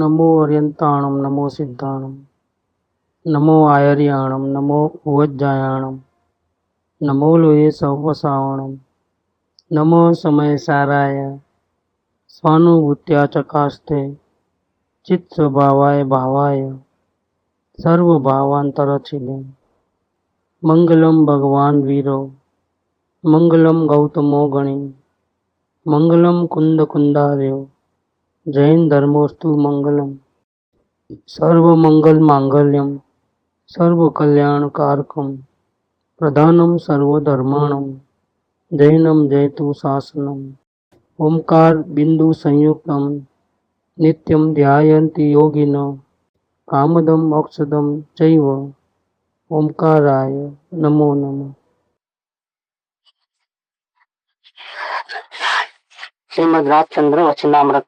नमो अर्यन्ताणं नमो सिद्धाणं नमो आयर्याणं नमो उवज्जायाणं नमो लोये सवसावणं नमो समयसाराय स्वानुभूत्या चकास्ते चित्स्वभावाय भावाय सर्वभावान्तरचिले मंगलम भगवान वीरो मंगलम गौतमो गणी मंगलम कुंद कुंदार्यो जैन धर्मोस्तु मंगलम सर्वमंगल मांगल्यम सर्वकल्याणकारकम प्रधानम सर्वधर्माणम जैनम जयतु शासनम ओंकार बिंदु संयुक्तम नित्यम ध्यायन्ति योगिनो कामदम मोक्षदम चैव ओंकाराय नमो नमः। श्रीमद् राजचंद्र वचनामृत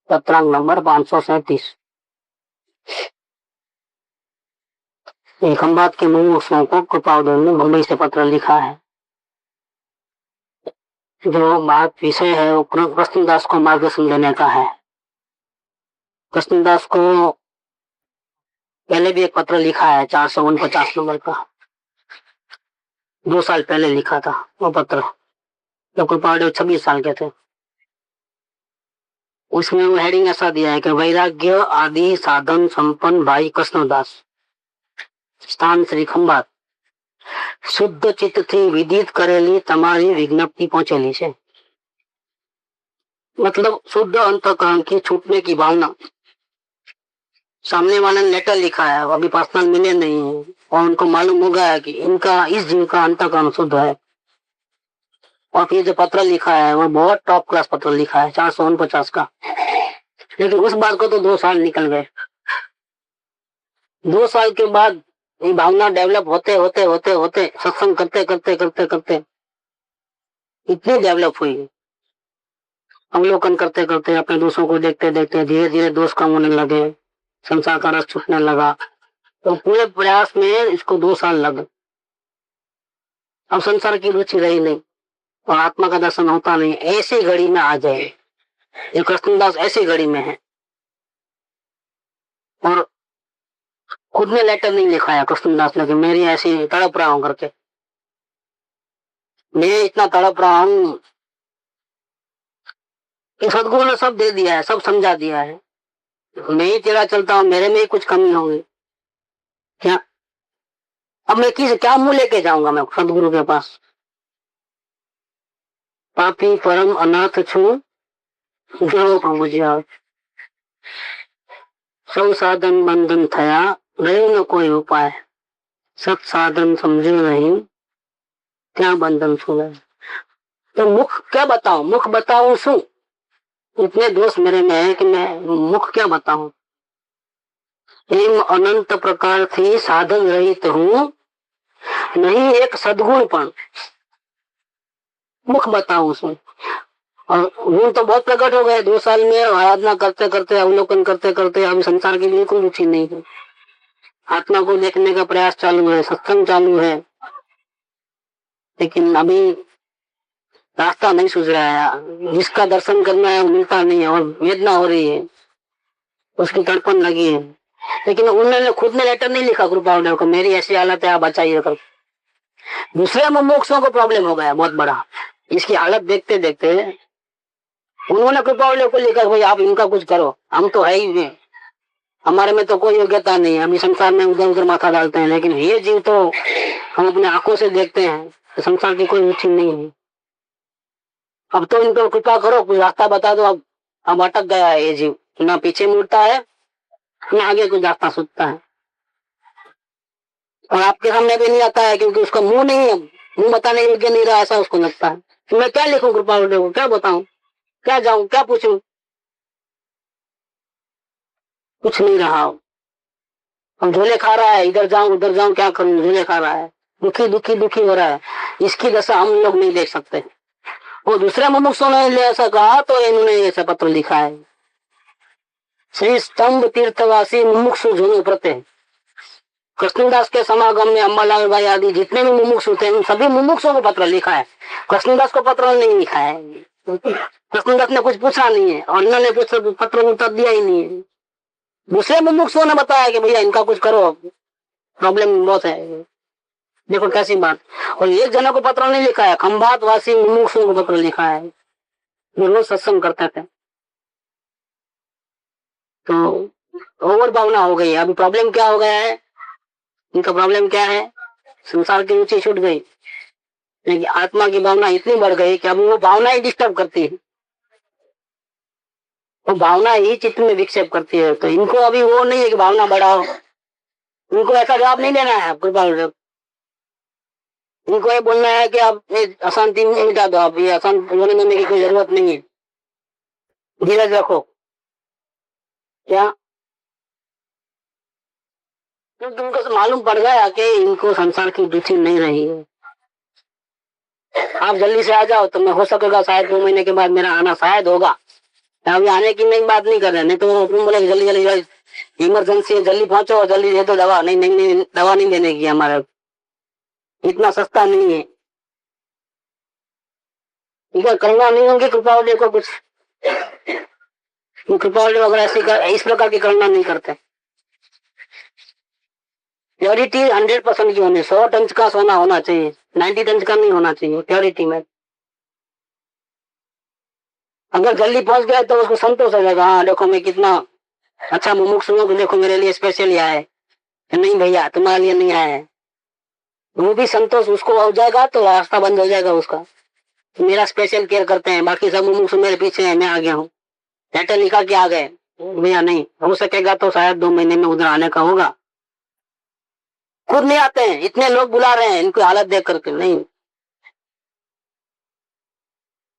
पत्रांक नंबर 537। खंभात के मुमुक्षुओं को कृपाउदय ने मुंबई से पत्र लिखा है। जो बात विषय है वो कृष्णदास को मार्गदर्शन देने का है। कृष्णदास को पहले भी एक पत्र लिखा है 449 नंबर का, 2 साल पहले लिखा था वो पत्र, जब कृपाउदय 26 साल के थे। उसमें वो हेडिंग ऐसा दिया है कि वैराग्य आदि साधन संपन्न भाई कृष्णदास, स्थान श्री खंभात, शुद्ध चित्त थी विदित करेली तमारी विज्ञप्ति पहुंचेली है। मतलब शुद्ध अंतकरण की छूटने की भावना। सामने वाले ने लेटर लिखा है, अभी पर्सनल मिले नहीं है और उनको मालूम हो गया कि इनका इस जीव का अंतकरण शुद्ध है। और फिर जो पत्र लिखा है वो बहुत टॉप क्लास पत्र लिखा है 449 का। लेकिन उस बात को तो 2 साल निकल गए। 2 साल के बाद ये भावना डेवलप होते होते होते होते सत्संग करते करते करते करते इतनी डेवलप हुई। अवलोकन करते करते अपने दोषों को देखते देखते धीरे धीरे दोष कम होने लगे, संसार का रस छूटने लगा। तो पूरे प्रयास में इसको 2 साल लगे। अब संसार की रुचि रही नहीं और आत्मा का दर्शन होता नहीं। ऐसी घड़ी में आ जाए, ये कृष्णदास ऐसी घड़ी में है। और खुद ने लेटर नहीं लिखा है कृष्णदास ने कि मेरी ऐसी तड़प रहा हूं करके। मैं इतना तड़प रहा हूं कि सदगुरु ने सब दे दिया है, सब समझा दिया है। मैं ही तेरा चलता हूं, मेरे में ही कुछ कमी होगी क्या? अब मैं क्या मुंह लेके जाऊंगा मैं सदगुरु के पास? पापी परम अनाथ छू प्रभु सब साधन बंधन थया रहे न कोई उपाय, सत साधन समझे नहीं क्या बंधन छूए। तो मुख क्या बताऊं, मुख बताऊं शू? इतने दोष मेरे में है कि मैं मुख क्या बताऊं। एम अनंत प्रकार थी साधन रहित हूं, नहीं एक सदगुण पण मुख बताऊं शू। और गुण तो बहुत प्रकट हो गए 2 साल में। आराधना करते करते अवलोकन करते करते अभी संसार की बिल्कुल रुचि नहीं है। आत्मा को देखने का प्रयास चालू है, सत्संग चालू है, लेकिन अभी रास्ता नहीं सूझ रहा है। जिसका दर्शन करना है वो मिलता नहीं है और वेदना हो रही है, उसकी तड़पन लगी है। लेकिन उन्होंने खुद ने लेटर नहीं लिखा कृपाउदय को मेरी ऐसी हालत है आप बचाइए कर। दूसरे मुमुक्षुओं को प्रॉब्लम हो गया बहुत बड़ा। इसकी हालत देखते देखते उन्होंने कृपाउदय को लिखा भाई आप इनका कुछ करो, हम तो है ही, हमारे में तो कोई योग्यता नहीं है, हम संसार में उधर उधर माथा डालते हैं, लेकिन ये जीव तो हम अपने आंखों से देखते हैं तो संसार की कोई रुचि नहीं है। अब तो इनको कृपा करो, कुछ रास्ता बता दो। अब अटक गया है ये जीव, ना पीछे मुड़ता है ना आगे कुछ रास्ता सूझता है। और आपके सामने भी नहीं आता है क्योंकि उसका मुंह नहीं है, मुंह बताने योग्य नहीं रहा, ऐसा उसको लगता है। तो मैं क्या लिखूं कृपाउदय को, क्या बताऊं, क्या जाऊं, क्या पूछूं? कुछ नहीं रहा। हम झोले खा रहा है, इधर जाऊं उधर जाऊं, क्या करूं, झोले खा रहा है, दुखी दुखी दुखी हो रहा है। इसकी दशा हम लोग नहीं देख सकते। वो दूसरे मुमुक्षुओं ने ऐसा कहा तो इन्होंने ऐसा पत्र लिखा है। श्री स्तंभ तीर्थवासी मुमुक्षु झुनु प्रते। कृष्णदास के समागम में अम्बालाल भाई आदि जितने भी मुमुक्षु थे उन सभी मुमुक्षुओं को पत्र लिखा है। कृष्णदास को पत्र नहीं लिखा है। कृष्णदत्त ने कुछ पूछा नहीं है और इन्होंने कुछ पत्र में उत्तर दिया ही नहीं है। दूसरे मुमुक्षुओं ने बताया कि भैया इनका कुछ करो, प्रॉब्लम बहुत है। देखो कैसी बात। और एक जना को पत्र नहीं लिखा है, खंभात वासी मुमुक्षुओं को पत्र लिखा है, जो रोज सत्संग करते थे। तो ओवर भावना हो गई है। अभी प्रॉब्लम क्या हो गया है, इनका प्रॉब्लम क्या है, संसार की रुचि छूट गई, लेकिन आत्मा की भावना इतनी बढ़ गई कि अब वो भावना ही डिस्टर्ब करती है, वो भावना ही चित्त में विक्षेप करती है। तो इनको अभी वो नहीं है कि भावना बढ़ाओ, इनको ऐसा जवाब नहीं देना है। कृपा इनको ये बोलना है कि आप अशांति मिटा दो, आप ये अशांत होने देने की कोई जरूरत नहीं है, धीरज रखो। क्या क्योंकि उनको मालूम पड़ गया कि इनको संसार की रुचि नहीं रही है। आप जल्दी से आ जाओ तो मैं हो सकेगा शायद 2 महीने के बाद मेरा आना शायद होगा। अभी आने की नहीं बात नहीं कर रहे, नहीं तो तुम बोले जल्दी जल्दी इमरजेंसी है, जल्दी पहुंचो, जल्दी दे दो दवा। नहीं नहीं नहीं, दवा नहीं देने की, हमारा इतना सस्ता नहीं है। इधर करुणा नहीं होगी कृपा को कुछ, कृपा वगैरह ऐसी इस प्रकार की करुणा नहीं करते। प्योरिटी 100% की होनी, 100 टन का सोना होना चाहिए, 90 टन का नहीं होना चाहिए प्योरिटी में। अगर जल्दी पहुंच गया तो उसको संतोष हो जाएगा, हाँ देखो मैं कितना अच्छा मुमुक्ष हूँ, देखो मेरे लिए स्पेशल आया है। नहीं भैया तुम्हारे लिए नहीं आया है, वो भी संतोष उसको हो जाएगा तो रास्ता बंद हो जाएगा उसका। तो मेरा स्पेशल केयर करते हैं, बाकी सब मुमुक्ष मेरे पीछे है, मैं आ गया हूँ, लेटर लिखा के आ गए। भैया नहीं हो सकेगा तो शायद 2 महीने में उधर आने का होगा। खुद नहीं आते हैं, इतने लोग बुला रहे हैं इनकी हालत देख करके नहीं।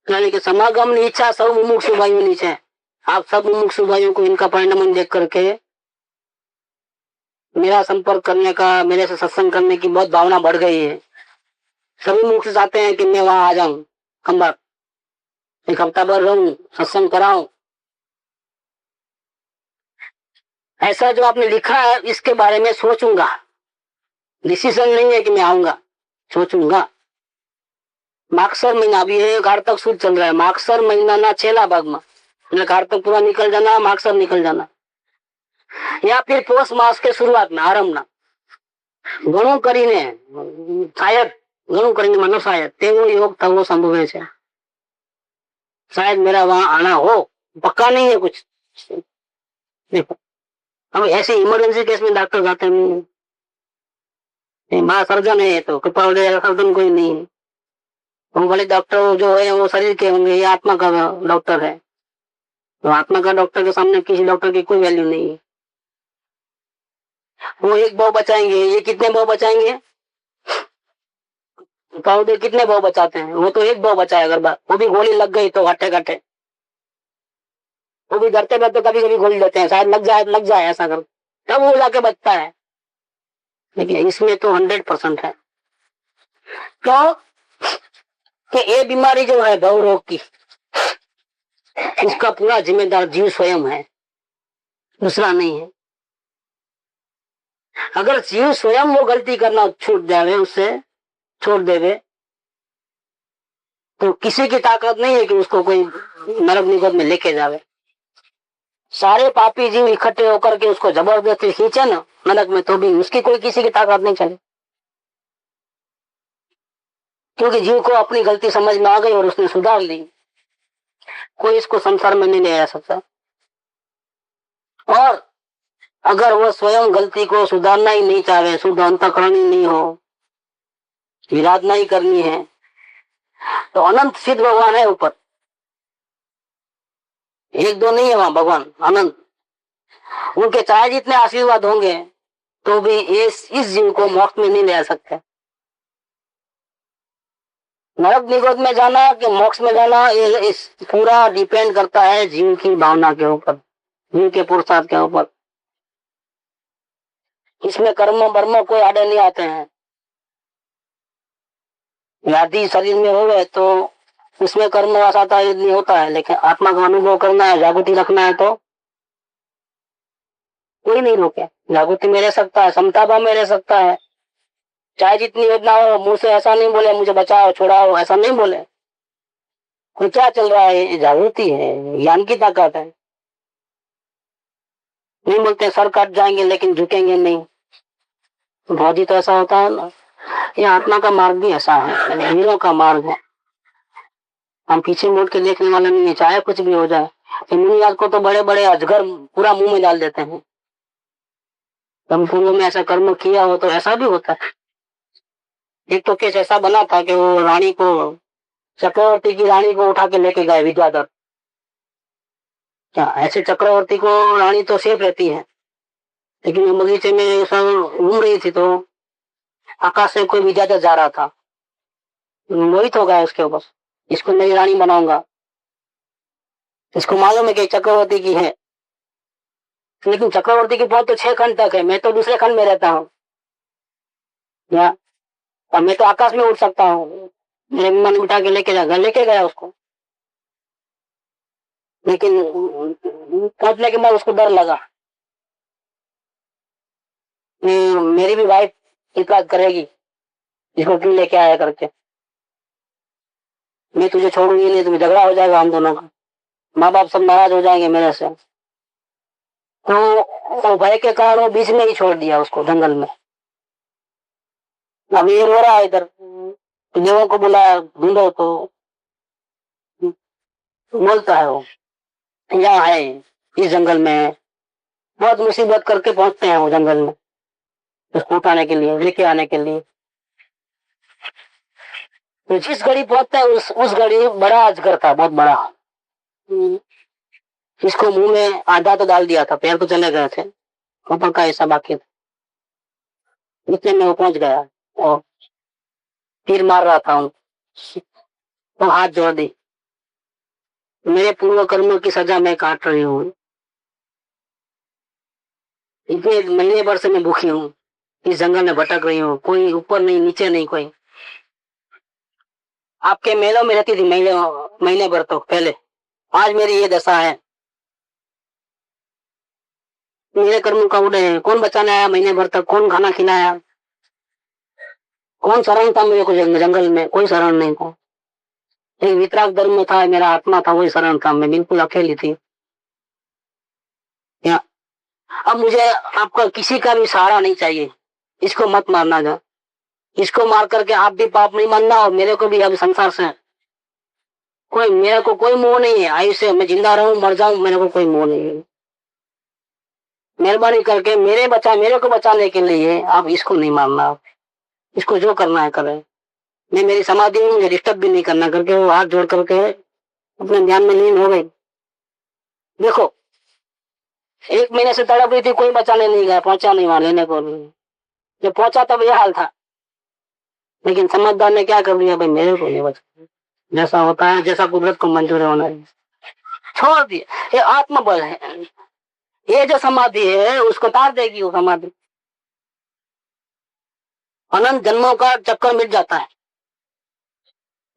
यानी कि समागम इच्छा सब मुमुक्षु भाइयों नीचे, आप सब मुमुक्षु भाइयों को इनका परिणाम देख करके मेरा संपर्क करने का, मेरे से सत्संग करने की बहुत भावना बढ़ गई है। सभी मुमुक्षु चाहते हैं कि मैं वहां आ जाऊं, खंबात एक हफ्ता भर रहूं, सत्संग कराऊं। ऐसा जो आपने लिखा है इसके बारे में सोचूंगा, डिसीजन नहीं है कि मैं आऊंगा, सोचूंगा। मागसर महीना अभी है, कार्तक सूद चल रहा है, मागसर महीना ना छेला भाग में, એટલે कार्तक पूरा निकल जाना, मागसर निकल जाना, या फिर पोष मास के शुरुआत में आरंभ ना ઘણું કરીને શાયદ ઘણું કરીને મને શાયદ તેવો योग થવો संभव है, शायद मेरा वहां आना हो, पक्का नहीं है कुछ। देखो हम ऐसे इमरजेंसी केस में डॉक्टर जाते नहीं, बड़ा सर्जन है तो कृपा सर्जन कोई नहीं है। वो बड़े डॉक्टर जो है वो शरीर के होंगे, ये आत्मा का डॉक्टर है, तो आत्मा का डॉक्टर के सामने किसी डॉक्टर की कोई वैल्यू नहीं है। वो एक भाव बचाएंगे, ये कितने भाव बचाएंगे, पाउडर कितने भाव बचाते हैं, वो तो एक भाव बचाए, अगर बात वो भी गोली लग गई तो घाटे घाटे, वो भी डरते डरते कभी कभी गोली देते हैं, शायद लग जाए ऐसा कर, तब वो जाके बचता है। लेकिन इसमें तो 100% है। क्यों कि ये बीमारी जो है भव रोग की, इसका पूरा जिम्मेदार जीव स्वयं है, दूसरा नहीं है। अगर जीव स्वयं वो गलती करना छूट जावे, उससे छोड़ देवे, तो किसी की ताकत नहीं है कि उसको कोई नरक निगोद में लेके जावे। सारे पापी जीव इकट्ठे होकर के उसको जबरदस्ती खींचे ना नरक में, तो भी उसकी कोई किसी की ताकत नहीं चले, क्योंकि जीव को अपनी गलती समझ में आ गई और उसने सुधार ली। कोई इसको संसार में नहीं ले आ सकता। और अगर वह स्वयं गलती को सुधारना ही नहीं चाहे, शुद्ध अंतःकरण ही नहीं हो, विराधना ही करनी है, तो अनंत सिद्ध भगवान है ऊपर, एक दो नहीं है वहां भगवान, अनंत। उनके चाहे जितने आशीर्वाद होंगे तो भी इस जीव को मोक्ष में नहीं ले आ सकते। नरक निगोद में जाना कि मोक्ष में जाना, इस पूरा डिपेंड करता है जीव की भावना के ऊपर, जीव के पुरुषार्थ के ऊपर। इसमें कर्म वर्म कोई आड़े नहीं आते हैं। व्याधि शरीर में हो गए तो उसमें कर्म आता नहीं होता है, लेकिन आत्मा का अनुभव करना है, जागृति रखना है, तो कोई नहीं रोके। जागृति में रह सकता है, समता भाव में रह सकता है, चाहे जितनी वेदना हो, मुंह से ऐसा नहीं बोले मुझे बचाओ छोड़ाओ, ऐसा नहीं बोले। तो क्या चल रहा है? ये जागृति है, ज्ञान की ताकत है। नहीं बोलते सर कट जाएंगे लेकिन झुकेंगे नहीं, बहुत ही तो ऐसा होता है ना। ये आत्मा का मार्ग भी ऐसा है, हीरो का मार्ग है। हम पीछे मुड़ के देखने वाले नहीं है, चाहे कुछ भी हो जाए। मुनियाद को तो बड़े बड़े अजगर पूरा मुंह में डाल देते हैं। हम पूर्व में ऐसा कर्म किया हो तो ऐसा भी होता है। एक तो केस ऐसा बना था कि वो रानी को, चक्रवर्ती की रानी को उठा के लेके गए विद्याधर। क्या ऐसे चक्रवर्ती को रानी तो सेफ रहती है, लेकिन वो बगीचे में सब घूम रही थी तो आकाश से कोई विद्याधर जा रहा था, मोहित हो गया उसके ऊपर, इसको नई रानी बनाऊंगा। इसको मालूम है कि चक्रवर्ती की है, लेकिन चक्रवर्ती की पहुंच तो 6 खंड तक है, मैं तो दूसरे खंड में रहता हूँ। या और मैं तो आकाश में उड़ सकता हूँ। मेरे मन उठा के लेके गया उसको, लेकिन पहुंचने के बाद उसको डर लगा, मेरी भी वाइफ इतराज करेगी, इसको क्यों लेके आया करके। मैं तुझे छोड़ूंगी नहीं, तुम्हें झगड़ा हो जाएगा हम दोनों का, माँ बाप सब नाराज हो जाएंगे मेरे से। तो भय के कारण वो बीच में ही छोड़ दिया उसको जंगल में। अब ये रो रहा है इधर, देवों को बुलाया, ढूंढो तो बोलता है वो यहाँ है, इस जंगल में है। बहुत मुसीबत करके पहुंचते हैं वो जंगल में, उसको उठाने के लिए, लेके आने के लिए। तो जिस घड़ी पहुंचता है उस घड़ी बड़ा अजगर था, बहुत बड़ा। इसको मुंह में आधा तो डाल दिया था, पैर तो चले गए थे, ऊपर का ऐसा बाकी था। इतने में वो पहुंच गया और तीर मार रहा था उनको, तो हाथ जोड़ दी, मेरे पूर्व कर्मों की सजा मैं काट रही हूँ, इतने महीने भर से मैं भूखी हूँ, इस जंगल में भटक रही हूँ, कोई ऊपर नहीं नीचे नहीं कोई। आपके मेलों में रहती थी महीने महीने भर तो पहले, आज मेरी ये दशा है। मेरे कर्म का उड़े, कौन बचाने आया महीने भर तक, कौन खाना खिलाया, कौन शरण था मेरे को जंगल में, कोई शरण नहीं था। एक वितराग धर्म में था, मेरा आत्मा था, वही शरण था, मैं बिल्कुल अकेली थी। या अब मुझे आपका किसी का भी सहारा नहीं चाहिए, इसको मत मारना जा, इसको मार करके आप भी पाप नहीं मानना, और मेरे को भी अब संसार से कोई, मेरे को कोई मोह नहीं है, आयु से मैं जिंदा रहूं मर जाऊं, मेरे को कोई मोह नहीं है। मेहरबानी करके मेरे को बचाने के लिए आप इसको नहीं मारना, आप इसको जो करना है करें। मैं मेरी समाधि में मुझे डिस्टर्ब भी नहीं करना, करके वो हाथ जोड़ करके अपने ध्यान में लीन हो गई। देखो 1 महीने से तड़प रही थी, कोई बचाने नहीं गया, पहुंचा नहीं वहां लेने को, जब पहुंचा तब यह हाल था। लेकिन समझदार ने क्या कर दिया, भाई मेरे को नहीं बचा, जैसा होता है, जैसा कुदरत को मंजूर है होना है, छोड़ दिया। ये आत्मबल है, ये जो समाधि है उसको तार देगी वो समाधि, अनंत जन्मों का चक्कर मिट जाता है।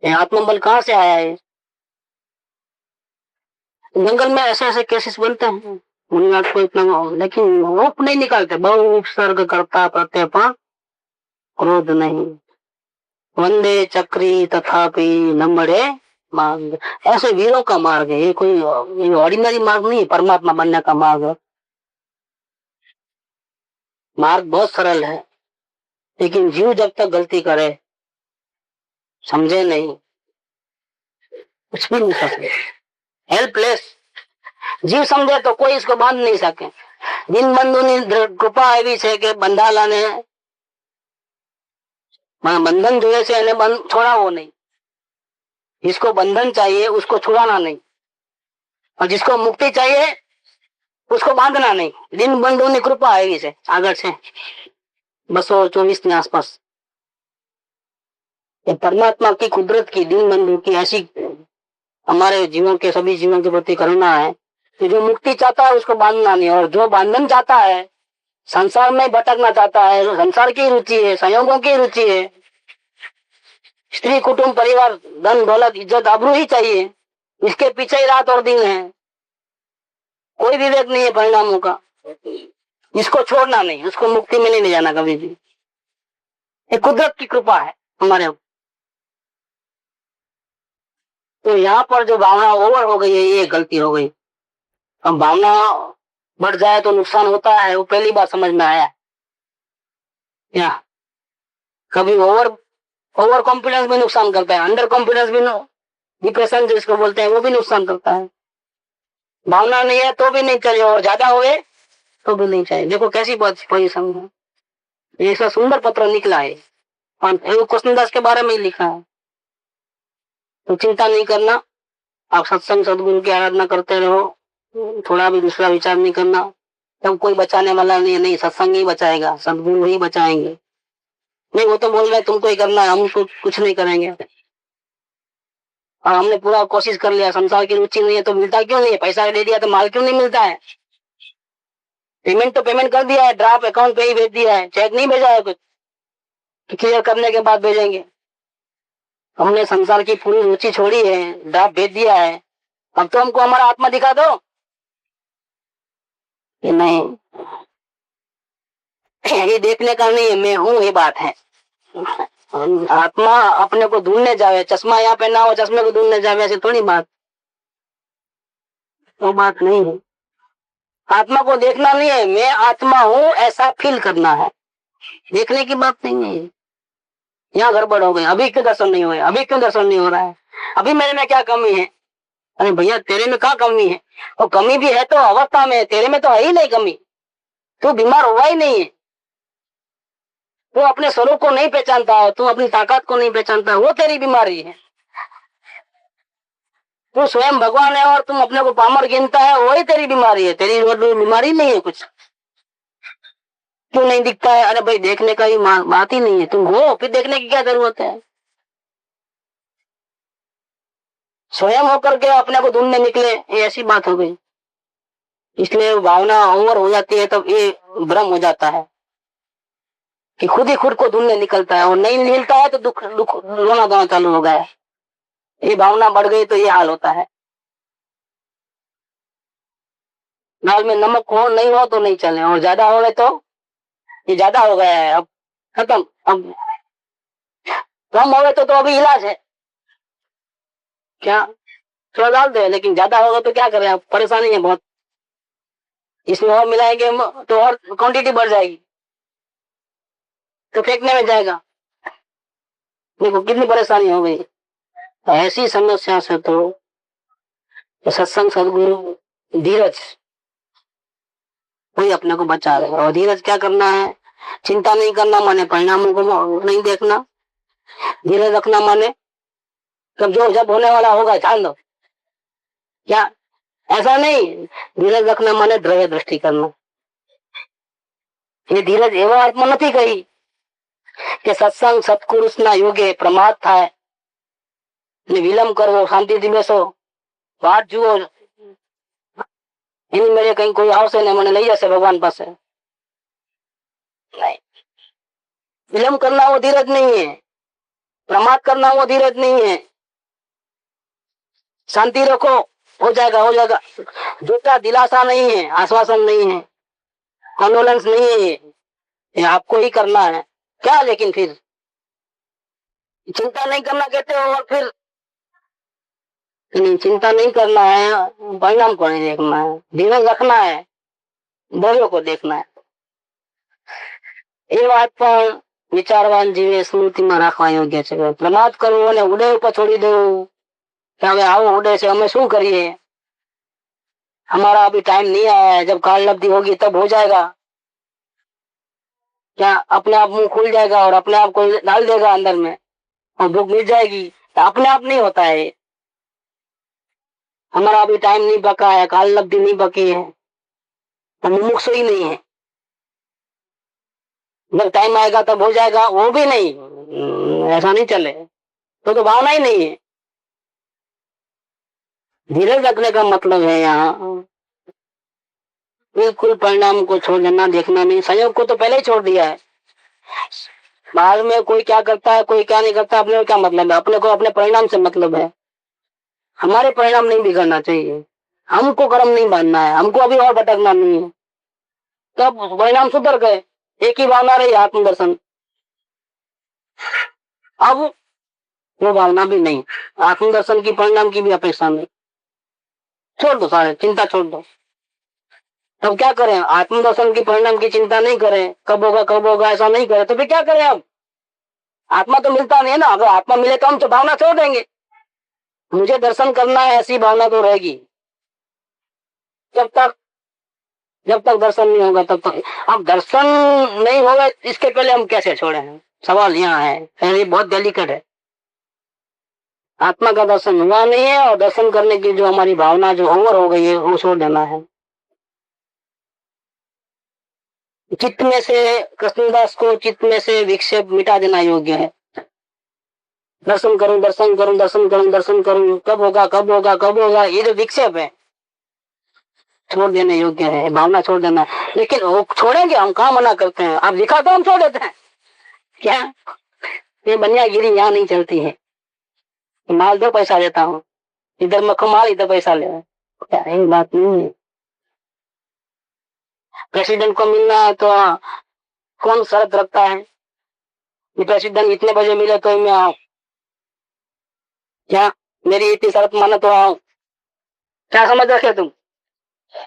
ये आत्मबल कहाँ से आया है? जंगल में ऐसे ऐसे केसेस बनते हैं, मुनिनाथ को इतना, लेकिन रूप नहीं निकालते, बहु उपसर्ग करता प्रत्यपा क्रोध नहीं, वंदे चक्री तथापि नम्बरे मार्ग। ऐसे वीरों का मार्ग है ये, कोई ऑर्डिनरी मार्ग नहीं है, परमात्मा बनने का मार्ग है। मार्ग बहुत सरल है, लेकिन जीव जब तक गलती करे, समझे नहीं, कुछ भी नहीं सके, हेल्पलेस। जीव समझे तो कोई इसको बांध नहीं सके। दिन बंधु कृपा एवी છે કે બંધાલાને बंधन जुए से छोड़ावो नहीं, जिसको बंधन चाहिए उसको छुड़ाना नहीं, और जिसको मुक्ति चाहिए उसको बांधना नहीं। दिन बंधु ની कृपा एवी છે, આગળ છે 224 ની आसपास। ये परमात्मा की कुदरत की, दिन बंधु की ऐसी हमारे जीवन के, सभी जीवन के प्रति करुणा है कि जो मुक्ति चाहता है उसको बांधना नहीं, और जो बंधन चाहता है, संसार में भटकना चाहता है, संसार की रुचि है, संयोगों की रुचि है, स्त्री कुटुंब परिवार धन दौलत इज्जत आबरू ही चाहिए, इसके पीछे ही रात और दिन है, कोई विवेक नहीं है परिणामों का, इसको छोड़ना नहीं, उसको मुक्ति में नहीं ले जाना कभी भी। ये कुदरत की कृपा है हमारे ऊपर। तो यहाँ पर जो भावना ओवर हो गई है ये गलती हो गई। अब भावना बढ़ जाए तो नुकसान होता है, वो पहली बार समझ में आया। या कभी ओवर ओवर कॉन्फिडेंस भी नुकसान करता है, अंडर कॉन्फिडेंस भी डिप्रेशन जिसको बोलते हैं वो भी नुकसान करता है। भावना नहीं है तो भी नहीं चाहिए और ज्यादा हो गए तो भी नहीं चाहिए। देखो कैसी बात पोजिशन है। ऐसा सुंदर पत्र निकला है, कृष्णदास के बारे में ही लिखा है। तो चिंता नहीं करना, आप सत्संग सदगुरु की आराधना करते रहो, थोड़ा भी दूसरा विचार नहीं करना। तब कोई बचाने वाला नहीं, नहीं सत्संग ही बचाएगा, सदगुरु ही बचाएंगे। नहीं वो तो बोल रहे तुमको ही करना है, हम कुछ नहीं करेंगे। और हमने पूरा कोशिश कर लिया, संसार की रुचि नहीं है तो मिलता क्यों नहीं है? पैसा दे दिया तो माल क्यों नहीं मिलता है? पेमेंट तो पेमेंट कर दिया है, ड्राफ्ट अकाउंट पे ही भेज दिया है, चेक नहीं भेजा है कुछ, क्लियर करने के बाद भेजेंगे। हमने संसार की पूरी रुचि छोड़ी है, ड्राफ्ट भेज दिया है, अब तो हमको हमारा आत्मा दिखा दो। कि नहीं, ये देखने का नहीं है, मैं हूं ये बात है। आत्मा अपने को ढूंढने जावे, चश्मा यहाँ पहना हो चश्मे को ढूंढने जावे, ऐसी थोड़ी बात, वो बात नहीं है। आत्मा को देखना नहीं है, मैं आत्मा हूं ऐसा फील करना है, देखने की बात नहीं है। यहाँ गड़बड़ हो गई, अभी क्यों दर्शन नहीं हुए, अभी क्यों दर्शन नहीं हो रहा है, अभी मेरे में क्या कमी है? अरे भैया तेरे में क्या कमी है? और कमी भी है तो अवस्था में, तेरे में तो है ही नहीं कमी, तू बीमार हुआ ही नहीं है। तू अपने स्वरूप को नहीं पहचानता है, तू अपनी ताकत को नहीं पहचानता है, वो तेरी बीमारी है। तू स्वयं भगवान है और तुम अपने को पामर गिनता है, वही तेरी बीमारी है। तेरी बीमारी नहीं है कुछ। क्यों नहीं दिखता है? अरे भाई देखने का ही बात ही नहीं है, तुम हो फिर देखने की क्या जरूरत है? स्वयं होकर के अपने को ढूंढने निकले, ये ऐसी बात हो गई। इसलिए भावना ओवर हो जाती है तब ये भ्रम हो जाता है कि खुद ही खुद को ढूंढने निकलता है, और नहीं मिलता है तो दुख दुख रोना धोना चालू हो गया है। ये भावना बढ़ गई तो ये हाल होता है। दाल में नमक हो नहीं हो तो नहीं चले, और ज्यादा हो गए तो ये ज्यादा हो गया है, अब खत्म। अब कम हो गए तो अभी इलाज है क्या, थोड़ा डाल दे, लेकिन ज्यादा होगा तो क्या करें, अब परेशानी है बहुत। इसमें और मिलाएंगे तो और क्वांटिटी बढ़ जाएगी तो फेंकने में जाएगा। देखो कितनी परेशानी हो गई। ऐसी समस्या से तो सत्संग सदगुरु धीरज वही अपने को बचा रहे। और धीरज क्या करना है? चिंता नहीं करना माने परिणामों को नहीं देखना, धीरज रखना माने कब जो जब होने वाला होगा जान दो। क्या ऐसा नहीं, धीरज रखना माने द्रव्य दृष्टि करना। ये धीरज एवं अर्थ में नहीं कही કે સત્સંગ સત્પુરુષના યુગે પ્રમાદ થાય ને વિલંબ કરવો, શાંતિથી બેસો, વાત જુઓ, એની મેળે કઈ કોઈ આવશે ને મને લઈ જશે ભગવાન પાસે। नहीं, विलंब करना वो धीरज नहीं है, प्रमाद करना वो धीरज नहीं है। शांति रखो, हो जाएगा हो जाएगा, झूठा दिलासा नहीं है, आश्वासन नहीं है, कॉन्डोलेंस नहीं है, ये आपको ही करना है। क्या लेकिन फिर चिंता नहीं करना कहते हो, और फिर नहीं चिंता नहीं करना है, परिणाम को नहीं देखना है, धीरज रखना है, द्रव्यों को देखना है। ये बात पर विचारवान जीवे स्मृति में राखवा योग्य है। प्रमाद करવો અને ઉડે ઉપર છોડી દેવું કે હવે આવો ઉડે છે અમે શું કરીએ, हमारा अभी टाइम नहीं आया है, जब काल लब्धि होगी तब हो जाएगा। क्या अपने आप मुंह खुल जाएगा और अपने आप को डाल देगा अंदर में और भूख मिट जाएगी? तो अपने आप नहीं होता है। हमारा अभी टाइम नहीं पका है, काल लब्धि नहीं पकी है, हम मुमुक्षु ही नहीं है, जब टाइम आएगा तब हो जाएगा, वो भी नहीं, ऐसा नहीं चले तो भावना ही नहीं है। धीरज रखने का मतलब है यहाँ बिल्कुल परिणाम को छोड़ देना, देखना नहीं। संयोग को तो पहले ही छोड़ दिया है, बाद में कोई क्या करता है कोई क्या नहीं करता, अपने को क्या मतलब है? अपने को अपने परिणाम से मतलब है। हमारे परिणाम नहीं बिगड़ना चाहिए, हमको कर्म नहीं बांधना है, हमको अभी और भटकना नहीं है। तब परिणाम सुधर गए, एक ही भावना रही आत्मदर्शन। अब वो भावना भी नहीं, आत्मदर्शन की परिणाम की भी अपेक्षा नहीं। छोड़ दो, सारे चिंता छोड़ दो। तब क्या करें? आत्मदर्शन की परिणाम की चिंता नहीं करें, कब होगा ऐसा नहीं करें, तो फिर क्या करें? अब आत्मा तो मिलता नहीं है ना। अगर आत्मा मिले तो हम तो भावना छोड़ देंगे। मुझे दर्शन करना है ऐसी भावना तो रहेगी। जब तक दर्शन नहीं होगा तब तक। अब दर्शन नहीं होगा इसके पहले हम कैसे छोड़े हैं? सवाल यहाँ है, ये बहुत डेलिकेट है। आत्मा का दर्शन हुआ नहीं है और दर्शन करने की जो हमारी भावना जो ओवर हो गई है वो छोड़ देना है। चित्त में से, कृष्णदास को चित्त में से विक्षेप मिटा देना योग्य है। दर्शन करूं, दर्शन करूं, दर्शन करूं, दर्शन करूं, कब होगा, कब होगा, कब होगा, ये जो विक्षेप है छोड़ देने योग्य है, भावना छोड़ देना है। लेकिन वो छोड़ेंगे हम, कहाँ मना करते हैं? अब लिखा तो हम छोड़ देते हैं क्या? ये बनियागिरी यहाँ नहीं चलती है। माल दो पैसा देता हूँ, इधर मक्खो माल, इधर पैसा ले, क्या ये बात नहीं है। प्रेसिडेंट को मिलना है तो कौन शर्त रखता है कि प्रेसिडेंट इतने बजे मिले तो मैं आऊं? क्या मेरी इतनी शर्त मानो तो आऊं? क्या समझ रखे तुम?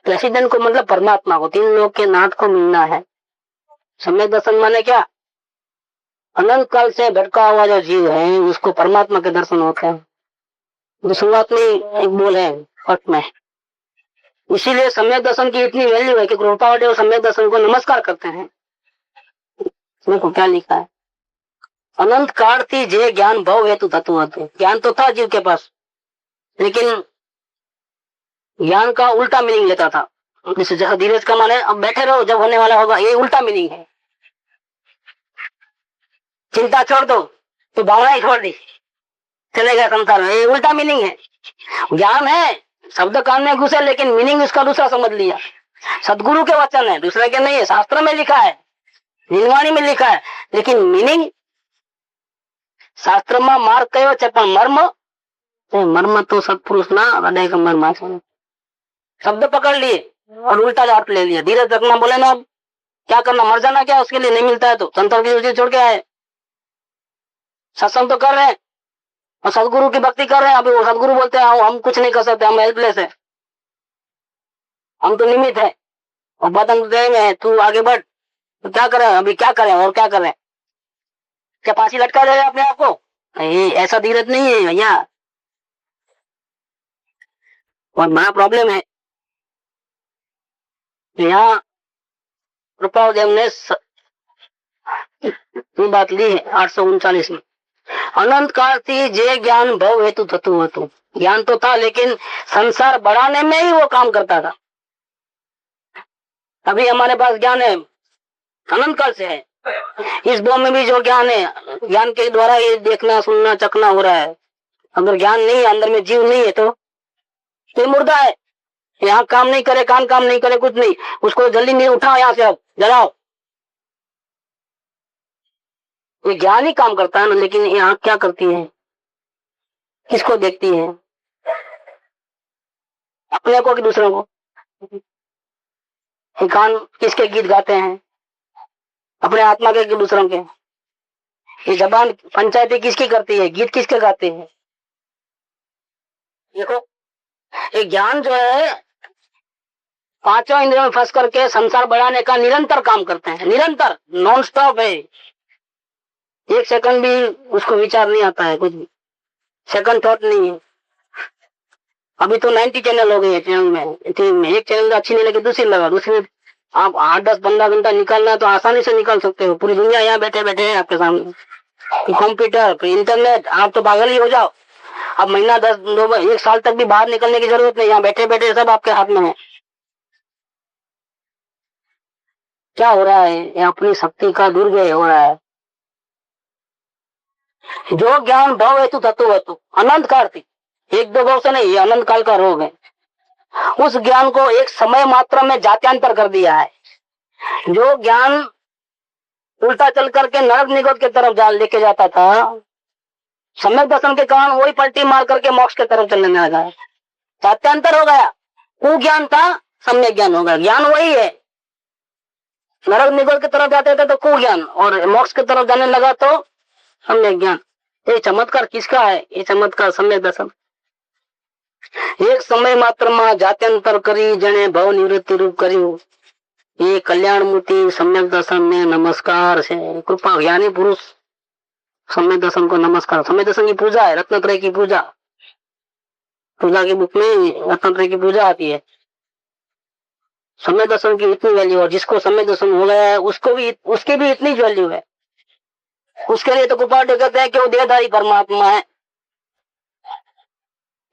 प्रेसिडेंट को मतलब परमात्मा को, तीन लोग के नाथ को मिलना है। सम्यक दर्शन माने क्या? अनंत काल से भटका हुआ जो जीव है उसको परमात्मा के दर्शन होते हैं। तो शुरुआत में एक बोल है अर्थ में, इसीलिए सम्यक दर्शन की इतनी वैल्यू है कि कृपावदेव सम्यक दर्शन को नमस्कार करते हैं। इसमें को क्या लिखा है? अनंत काल थी जे ज्ञान भव हेतु तत्व तत्व। ज्ञान तो था जीव के पास, लेकिन ज्ञान का उल्टा मीनिंग लेता था। जैसे धीरज का माने अब बैठे रहो, जब होने वाला होगा, ये उल्टा मीनिंग है। चिंता छोड़ दो तो भावना ही छोड़ दी, चलेगा संसार में, ये उल्टा मीनिंग है। ज्ञान है, शब्द कान में घुसे, लेकिन मीनिंग उसका दूसरा समझ लिया। सदगुरु के वचन है, दूसरे के नहीं है। शास्त्र में लिखा है, नीलवाणी में लिखा है, लेकिन मीनिंग शास्त्र में मार्ग कयो छे पण मर्म तो सत्पुरुष ना हृदय का मर्म। शब्द पकड़ लिए और उल्टा अर्थ ले लिया। धीरज रखना बोले ना, अब क्या करना? मर जाना क्या? उसके लिए नहीं मिलता है तो संतों की रुचि छोड़ के आए। सत्संग तो कर रहे हैं और सदगुरु की भक्ति कर रहे हैं। अभी वो सदगुरु बोलते हैं हम कुछ नहीं कर सकते, हम हेल्पलेस है, हम तो निमित्त है और बदन देंगे, तू आगे बढ़। तो क्या करें अभी? क्या करें और क्या करें? क्या फांसी लटका दे अपने आप को? ऐसा धीरज नहीं है भैया, और बड़ा प्रॉब्लम है। यहाँ कृपादेव ने बात ली है 839 में। अनंत काल थी जे ज्ञान भव हेतु तत्व हेतु। ज्ञान तो था, लेकिन संसार बढ़ाने में ही वो काम करता था। अभी हमारे पास ज्ञान है, अनंत काल से है। इस दो में भी जो ज्ञान है, ज्ञान के द्वारा ये देखना, सुनना, चखना हो रहा है। अगर ज्ञान नहीं है, अंदर में जीव नहीं है, तो मुर्दा है। यहाँ काम नहीं करे, काम नहीं करे, कुछ नहीं, उसको जल्दी नहीं उठाओ यहाँ से, अब जलाओ। ये ज्ञान ही काम करता है ना। लेकिन ये आंख क्या करती है? किसको देखती है? अपने को कि दूसरों को? ये कान किसके गीत गाते हैं? अपने आत्मा के कि दूसरों के? ये जबान पंचायती किसकी करती है? गीत किसके गाते हैं? देखो, ये ज्ञान जो है पांचों इंद्रियों में फंस करके संसार बढ़ाने का निरंतर काम करते हैं। निरंतर, नॉन स्टॉप है। एक सेकंड भी उसको विचार नहीं आता है, कुछ भी सेकंड थॉट नहीं है। अभी तो 90 चैनल हो गए हैं चैनल में। एक चैनल अच्छी नहीं लगी दूसरी लगा, दूसरी में आप 8-10-15 घंटा निकालना है तो आसानी से निकाल सकते हो। पूरी दुनिया यहाँ बैठे बैठे है आपके सामने। कंप्यूटर, इंटरनेट, आप तो पागल ही हो जाओ। अब महीना 1 साल तक भी बाहर निकलने की जरूरत नहीं, यहाँ बैठे बैठे सब आपके हाथ में है। क्या हो रहा है? ये अपनी शक्ति का दुर्व्यय हो रहा है। जो ज्ञान भव हेतु तत्व हेतु अनंत काल थी, 1-2 वर्ष से नहीं, ये अनंत काल का रोग है। उस ज्ञान को एक समय मात्र में जात्यांतर कर दिया है। जो ज्ञान उल्टा चल करके नरक निगोद की तरफ लेके जाता था, सम्यक दर्शन के कारण वही पलटी मार करके मोक्ष की तरफ चलने लगा। जात्यांतर हो गया। कुज्ञान था, सम्यक ज्ञान हो गया। ज्ञान वही है। नरक निगोद की तरफ जाते थे तो कुज्ञान, और मोक्ष की तरफ जाने लगा तो सम्यक ज्ञान। ये चमत्कार किसका है? ये चमत्कार सम्यक दर्शन। एक समय मात्र में जात्यंतर करी जने भव निवृत्ति रूप कर्યું। ये कल्याण मूर्ति सम्यक दर्शन ने नमस्कार है। कृपा ज्ञानी पुरुष सम्यक दर्शन को नमस्कार। सम्यक दर्शन की पूजा है, रत्नत्रय की पूजा। पूजा की बुक में रत्नत्रय की पूजा आती है। सम्यक दर्शन की इतनी वैल्यू है, जिसको सम्यक दर्शन हो गया है उसको भी, उसकी भी इतनी वैल्यू है। उसके लिए तो कृपालु कहते हैं कि वो देहधारी परमात्मा है।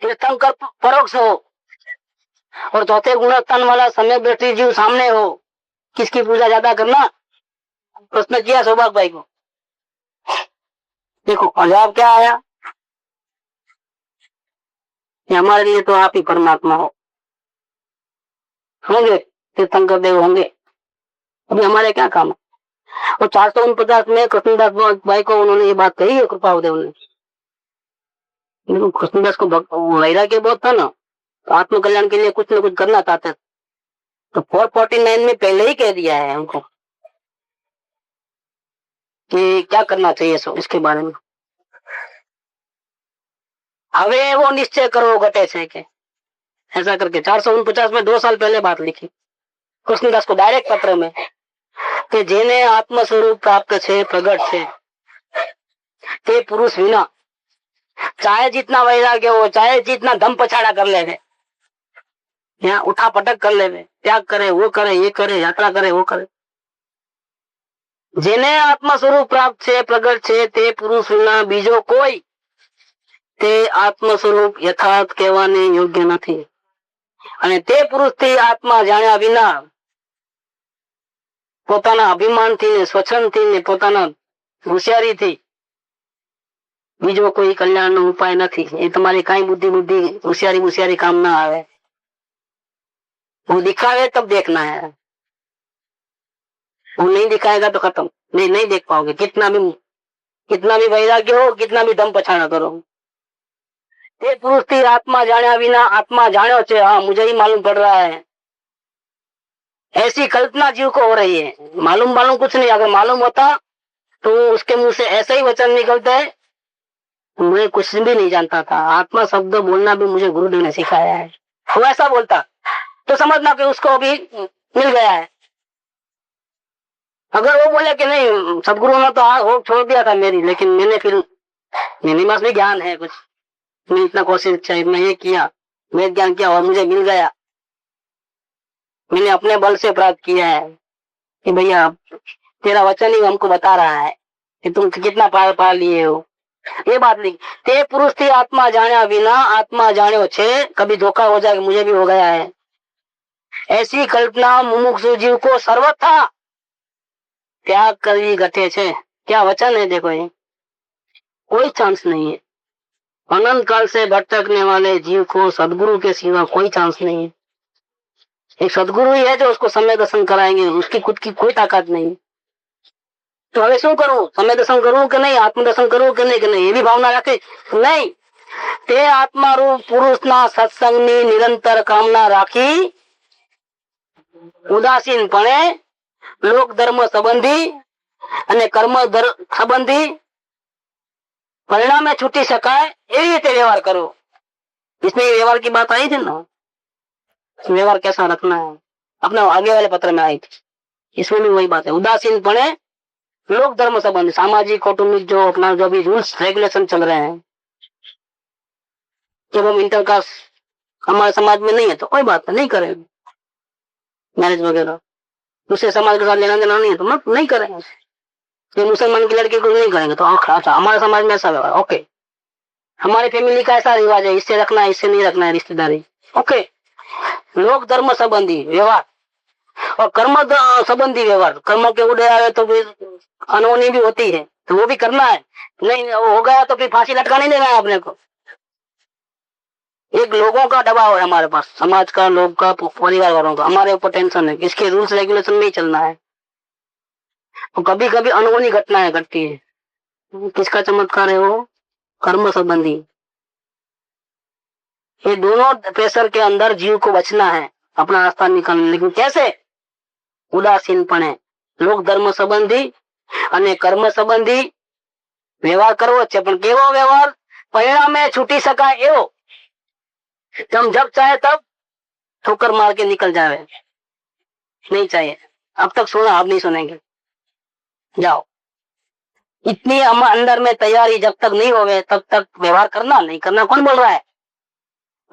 तीर्थंकर परोक्ष हो और चौथे गुणस्थान वाला सम्यक दृष्टि जीव सामने हो, किसकी पूजा ज्यादा करना? प्रश्न किया सौभाग्य भाई को। देखो जवाब क्या आया, हमारे लिए तो आप ही परमात्मा हो। होंगे तीर्थंकर देव होंगे, अभी हमारे क्या काम है? और 449 में कृष्णदास भाई को उन्होंने ये बात कही है कृपादेव ने। कृष्णदास को वैराग्य बहुत था ना, तो आत्म कल्याण के लिए कुछ न कुछ करना चाहते, तो 449 में पहले ही कह दिया है उनको कि क्या करना चाहिए सो इसके बारे में। हवे वो निश्चय करो घटे से के, ऐसा करके 449 में 2 साल पहले बात लिखी कृष्णदास को डायरेक्ट पत्र में कि जेने आत्म स्वरूप प्राप्त छे प्रगट छे ते पुरुष विना चाहे जितना वैराग्य हो, चाहे जितना दम पछाड़ा कर ले, यहाँ उठा पटक कर ले, त्याग करे वो करे, ये करे, यात्रा करे वो करे, जेने आत्म स्वरूप प्राप्त छे प्रगट छे ते पुरुष विना बीजो कोई ते आत्म स्वरूप यथार्थ कહેવાને યોગ્ય નથી। અને તે પુરુષથી આત્મા જાણ્યા વિના પોતાના અભિમાનથી ને સ્વચ્છંદથી ને પોતાના હોશિયારીથી બીજો કોઈ કલ્યાણનો ઉપાય નથી। એ તમારી કાંઈ बुद्धि होशियारी काम ना आवे। वो दिखावे तब देखना है, वो नहीं दिखाएगा तो खत्म, नहीं देख पाओगे। कितना भी वैराग्य हो, कितना भी दम पछाड़ा करो। ते पुरुष थी आत्मा जाने विना आत्मा जानो छे, हाँ मुझे ही मालूम पड़ रहा है, ऐसी कल्पना जीव को हो रही है। मालूम कुछ नहीं, अगर मालूम होता तो उसके मुंह से ऐसा ही वचन निकलता है, मैं कुछ भी नहीं जानता था, आत्मा शब्द बोलना भी मुझे गुरुदेव ने सिखाया है। वो ऐसा बोलता तो समझना कि उसको अभी मिल गया है। अगर वो बोले कि नहीं सदगुरु ने तो वो छोड़ दिया था मेरी, लेकिन मैंने फिर मेरे पास भी ज्ञान है कुछ, मैं इतना कोशिश चाहिए, मैं ये किया, मैं ज्ञान किया और मुझे मिल गया, मैंने अपने बल से प्राप्त किया है कि भैया तेरा वचन ही हमको बता रहा है कि तुम कितना पार लिए हो। ये बात नहीं, ते पुरुष थी आत्मा जाने विना आत्मा जाने छे, कभी धोखा हो जाए मुझे भी हो गया है, ऐसी कल्पना मुमुक्षु जीव को सर्वथा त्याग करवी घटे छे। क्या वचन है देखो, ये कोई चांस नहीं है। अनंत काल से भटकने वाले जीव को सदगुरु के सिवा कोई चांस नहीं है। एक सदगुरु ही है जो उसको समय दर्शन कराएंगे, उसकी खुद की कोई ताकत नहीं। तो हमें शू करूं, समय दर्शन करूं कि नहीं, आत्मदर्शन करूं कि नहीं, ये भी भावना रखे नहीं। ते आत्मा रूप पुरुष ना सत्संग नी निरंतर कामना राखी उदासीनपणे लोक धर्म संबंधी અને કર્મ संबंधी परिणाम छूटी शकाय एवी रीते व्यवहार करो। इसमें व्यवहार की बात आई थी ना, व्यवहार कैसा रखना है, अपने आगे वाले पत्र में आई थी, इसमें भी वही बात है। उदासीनपणे लोक धर्म संबंधी, सामाजिक कौटुंबिक जो अपना जो भी रूल्स रेगुलेशन चल रहे हैं, जब हम इंटर कास्ट हमारे समाज में नहीं है तो कोई बात नहीं करेंगे, मैरिज वगैरह दूसरे समाज के साथ लेना देना नहीं है तो मत नहीं करेंगे। ये मुसलमान की लड़की को नहीं करेंगे तो अच्छा हमारे समाज में ऐसा व्यवहार, ओके, हमारी फैमिली का ऐसा रिवाज है, इससे रखना है इससे नहीं रखना है रिश्तेदारी, ओके। लोक धर्म संबंधी व्यवहार और कर्म संबंधी व्यवहार, कर्म के उड़े आए तो फिर अनहोनी भी होती है तो वो भी करना है, नहीं हो गया तो फिर फांसी लटका नहीं देना है अपने को। एक लोगों का दबाव है हमारे पास, समाज का, लोग का, परिवार वालों का, हमारे ऊपर टेंशन है, इसके रूल्स रेगुलेशन में ही चलना है। तो कभी कभी अनहोनी घटनाएं घटती है, किसका चमत्कार है वो, कर्म संबंधी। ये दोनों प्रेशर के अंदर जीव को बचना है, अपना रास्ता निकालना, लेकिन कैसे, उदासीनपणे लोक धर्म संबंधी અને કર્મ સંબંધી વ્યવહાર કરવો જ છે, પણ કેવો વ્યવહાર? પરિણામે છૂટી શકાય એવો। तुम जब चाहे तब ठोकर मार के निकल जावे, नहीं चाहिए। अब तक सुना, अब नहीं सुनेंगे, जाओ। इतनी हम अंदर में तैयारी जब तक नहीं होवे तब तक व्यवहार करना नहीं करना कौन बोल रहा है?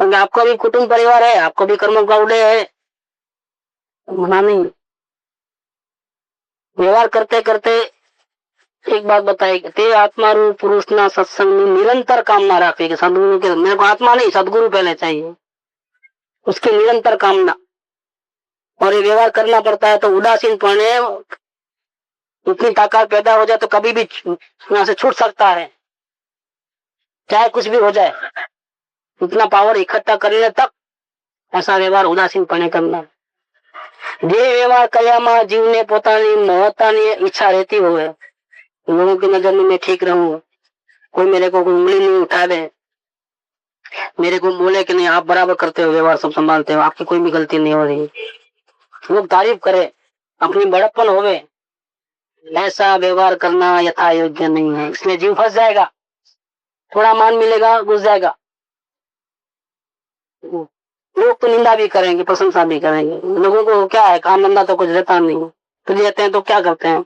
क्योंकि आपका भी कुटुंब परिवार है, आपको भी कर्म का उदय है, मना नहीं। व्यवहार करते करते एक बात बताई, ते आत्मा रूप पुरुष ना सत्संग में निरंतर कामना रखे कि सदगुरु के, मेरे को आत्मा नहीं सदगुरु पहले चाहिए, उसकी निरंतर कामना। और ये व्यवहार करना पड़ता है तो उदासीन पड़े, उतनी ताकत पैदा हो जाए तो कभी भी यहाँ से छूट सकता है, चाहे कुछ भी हो जाए। इतना पावर इकट्ठा करने तक ऐसा व्यवहार उदासीन पड़े करना। જે વ્યવહાર કર્યામાં જીવને પોતાની મહત્તાની ઈચ્છા રહેતી હોય, लोगों की नजर में मैं ठीक रहूं, कोई मेरे को कोई उंगली नहीं उठावे, मेरे को बोले कि नहीं आप बराबर करते हो, व्यवहार सब संभालते हो, आपकी कोई भी गलती नहीं हो रही, लोग तारीफ करे, अपनी बड़प्पन होवे, ऐसा व्यवहार करना यथा योग्य नहीं है। इसमें जीव फंस जाएगा, थोड़ा मान मिलेगा घुस जाएगा। लोग तो निंदा भी करेंगे, प्रशंसा भी करेंगे, लोगों को क्या है, काम धंधा तो कुछ रहता नहीं, फ्री रहते हैं तो क्या करते हैं,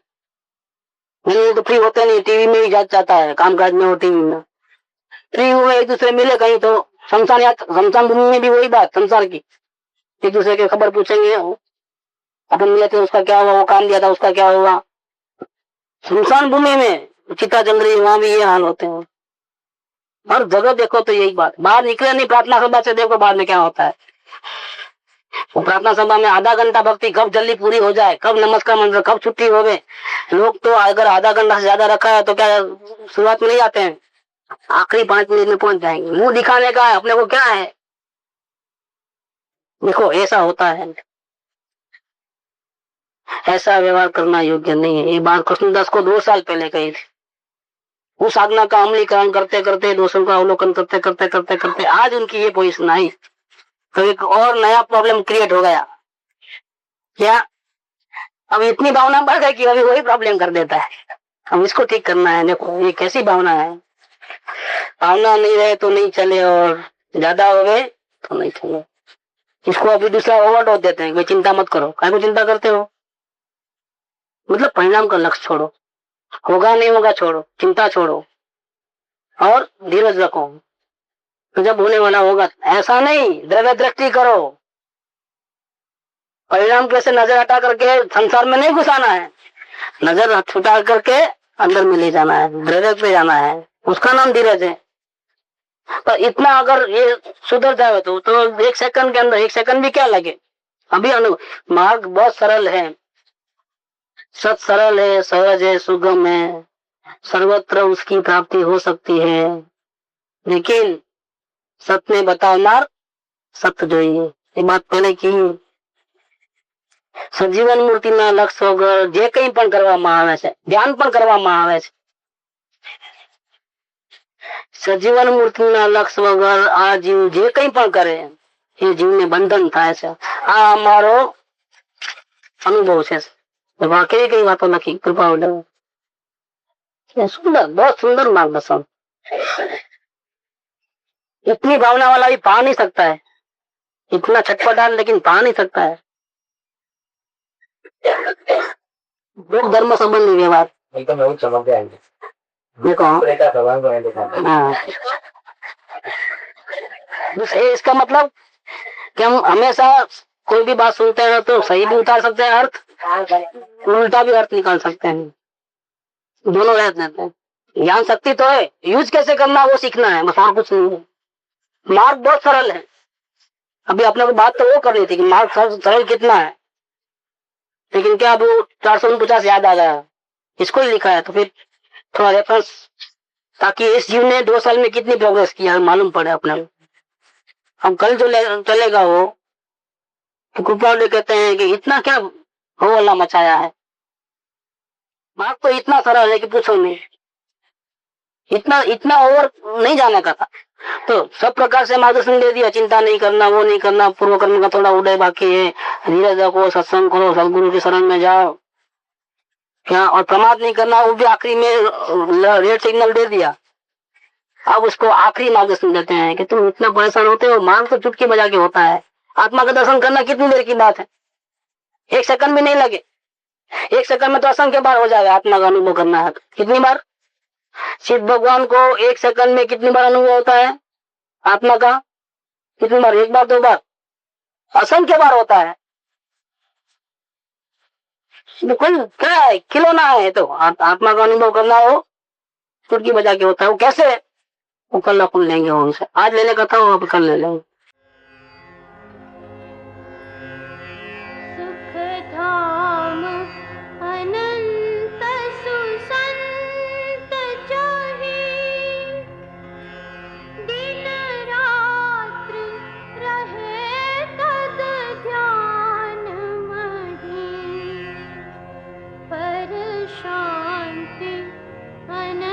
नहीं तो फ्री होते नहीं, टीवी में ही जाता है, काम काज में हो, टीवी में फ्री हुए, एक दूसरे मिले कहीं तो शमशान भूमि में भी वही बात संसार की, एक दूसरे की खबर पूछेंगे, अपन मिले थे उसका क्या हुआ, वो काम दिया था उसका क्या हुआ। शमशान भूमि में चिता जल रही, वहां भी ये हाल होते हैं, हर जगह देखो तो यही बात। बाहर निकले नहीं प्रार्थना सभा से, देखो बाद में क्या होता है। वो प्रार्थना सभा में आधा घंटा भक्ति कब जल्दी पूरी हो जाए, कब नमस्कार मंत्र, कब छुट्टी होवे। लोग तो अगर आधा घंटा से ज्यादा रखा है तो क्या शुरुआत में नहीं आते हैं, आखिरी 5 मिनट में पहुंच जाएंगे। मुंह दिखाने का है, अपने को क्या है। देखो ऐसा होता है, ऐसा व्यवहार करना योग्य नहीं है। ये बात कृष्णदास को 2 साल पहले कही थी। उस आज्ञा का अमलीकरण करते करते, दोषों का अवलोकन करते करते करते करते आज उनकी ये पोजीशन आई, तो एक और नया प्रॉब्लम क्रिएट हो गया। क्या? अब इतनी भावना बढ़ गई कि अभी वही प्रॉब्लम कर देता है। अब इसको ठीक करना है। देखो ये कैसी भावना है, भावना नहीं रहे तो नहीं चले, और ज्यादा हो गए तो नहीं चले। इसको अभी दूसरा ओवरडोज देते हैं, कोई चिंता मत करो। काय को चिंता करते हो, मतलब परिणाम का लक्ष्य छोड़ो, होगा नहीं होगा छोड़ो, चिंता छोड़ो और धीरज रखो, तो जब होने वाला होगा। ऐसा नहीं, द्रव्य दृष्टि करो, परिणाम कैसे नजर हटा करके संसार में नहीं घुसाना है, नजर हटा करके अंदर में ले जाना है, द्रव्य पे जाना है, उसका नाम धीरज है। पर इतना अगर ये सुधर जाए तो 1 सेकंड के अंदर, 1 सेकंड भी क्या लगे। अभी मार्ग बहुत सरल है, सत सरल है, सहज है, सुगम है, सर्वत्र उसकी प्राप्ति हो सकती है, लेकिन सत्य बतावनार सत्य જોઈએ। ये बात पहले की। સજીવન મૂર્તિના લક્ષ વગર જે કંઈ પણ કરવામાં આવે છે, ધ્યાન પણ કરવામાં આવે છે, સજીવન મૂર્તિના લક્ષ વગર આ જીવ જે કંઈ પણ કરે એ જીવને બંધન થાય છે। આ અમારો અનુભવ છે। वाकई कई बातों लखी कृपा सुंदर, बहुत सुंदर मार्गदर्शन। इतनी भावना वाला भी पा नहीं सकता है, इतना छटपटा लेकिन पा नहीं सकता है। लोक धर्म संबंधी व्यवहार इसका मतलब कि हम हमेशा कोई भी बात सुनते हैं तो सही भी उतार सकते हैं अर्थ, उल्टा भी अर्थ निकाल सकते हैं, दोनों रहते हैं। ज्ञान शक्ति तो है, यूज कैसे करना वो सीखना है, बस और कुछ नहीं है। मार्ग बहुत सरल है। अभी अपने को बात तो वो कर रही थी कि मार्ग सरल कितना है, लेकिन क्या अब 449 याद आ गया, इसको ही लिखा है तो फिर थोड़ा रेफरेंस, ताकि इस जीव ने 2 साल में कितनी प्रोग्रेस किया मालूम पड़े अपने को। हम कल जो चलेगा वो तो कृपा कहते हैं कि इतना क्या हो अल्लाह मचाया है। मार्ग तो इतना सरल है कि पूछो नहीं, इतना ओवर नहीं जाने का था। तो सब प्रकार से मार्गदर्शन दे दिया, चिंता नहीं करना, वो नहीं करना, पूर्व कर्म का थोड़ा उदय बाकी है, धीरज रखो, सत्संग करो, सदगुरु की शरण में जाओ, क्या, और प्रमाद नहीं करना वो भी आखिरी में रेड सिग्नल दे दिया। अब उसको आखिरी मार्गदर्शन देते हैं कि तुम इतना परेशान होते हो, मान तो चुटकी बजा के होता है। आत्मा का दर्शन करना कितनी देर की बात है, 1 सेकंड भी नहीं लगे। 1 सेकंड में तो असंख्य बार हो जाएगा आत्मा का अनुभव करना है। कितनी बार? शिव भगवान को 1 सेकंड में कितनी बार अनुभव होता है आत्मा का? कितनी बार? 1 बार 2 बार? असंख्य बार होता है। बिल्कुल क्या है, खिलौना है। तो आत्मा का अनुभव करना हो चुटकी बजा के होता है। वो कैसे? वो कल अपन लेंगे उनसे, आज लेने का था वो अब कल ले लेंगे। शांति अनंत